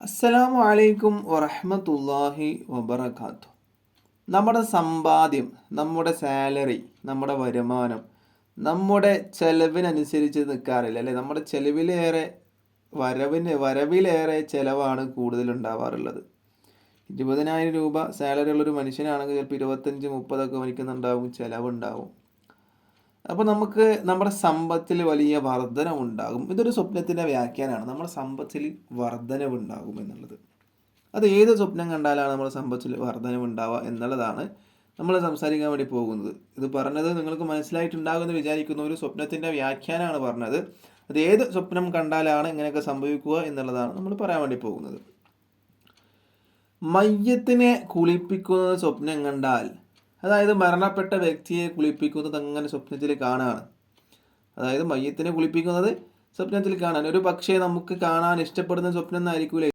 അസ്സലാമു അലൈക്കും വറഹ്മത്തുള്ളാഹി വബറകാത്തു. നമ്മുടെ സമ്പാദ്യം, നമ്മുടെ സാലറി, നമ്മുടെ വരുമാനം നമ്മുടെ ചെലവിനനുസരിച്ച് നിൽക്കാറില്ല അല്ലേ? നമ്മുടെ ചെലവിലേറെ വരവിലേറെ ചെലവാണ് കൂടുതൽ ഉണ്ടാവാറുള്ളത്. 20,000 രൂപ സാലറി ഉള്ളൊരു മനുഷ്യനാണെങ്കിൽ ചിലപ്പോൾ 25 30 മേടിക്കുന്നുണ്ടാവും, ചിലവുണ്ടാവും. അപ്പോൾ നമുക്ക് നമ്മുടെ സമ്പത്തിൽ വലിയ വർധനവുണ്ടാകും. ഇതൊരു സ്വപ്നത്തിൻ്റെ വ്യാഖ്യാനമാണ്. നമ്മുടെ സമ്പത്തിൽ വർധനവുണ്ടാകും എന്നുള്ളത്. അത് ഏത് സ്വപ്നം കണ്ടാലാണ് നമ്മുടെ സമ്പത്തിൽ വർധനവുണ്ടാവുക എന്നുള്ളതാണ് നമ്മൾ സംസാരിക്കാൻ വേണ്ടി പോകുന്നത്. ഇത് പറഞ്ഞത് നിങ്ങൾക്ക് മനസ്സിലായിട്ടുണ്ടാകുമെന്ന് വിചാരിക്കുന്നു. ഒരു സ്വപ്നത്തിൻ്റെ വ്യാഖ്യാനമാണ് പറഞ്ഞത്. അത് ഏത് സ്വപ്നം കണ്ടാലാണ് ഇങ്ങനെയൊക്കെ സംഭവിക്കുക എന്നുള്ളതാണ് നമ്മൾ പറയാൻ വേണ്ടി പോകുന്നത്. മയ്യത്തിനെ കുളിപ്പിക്കുന്നത് സ്വപ്നം കണ്ടാൽ, അതായത് മരണപ്പെട്ട വ്യക്തിയെ കുളിപ്പിക്കുന്നത് അങ്ങനെ സ്വപ്നത്തിൽ കാണാണ്. അതായത് മയ്യത്തിനെ കുളിപ്പിക്കുന്നത് സ്വപ്നത്തിൽ കാണാൻ, ഒരു പക്ഷേ നമുക്ക് കാണാൻ ഇഷ്ടപ്പെടുന്ന സ്വപ്നം എന്നായിരിക്കൂലേ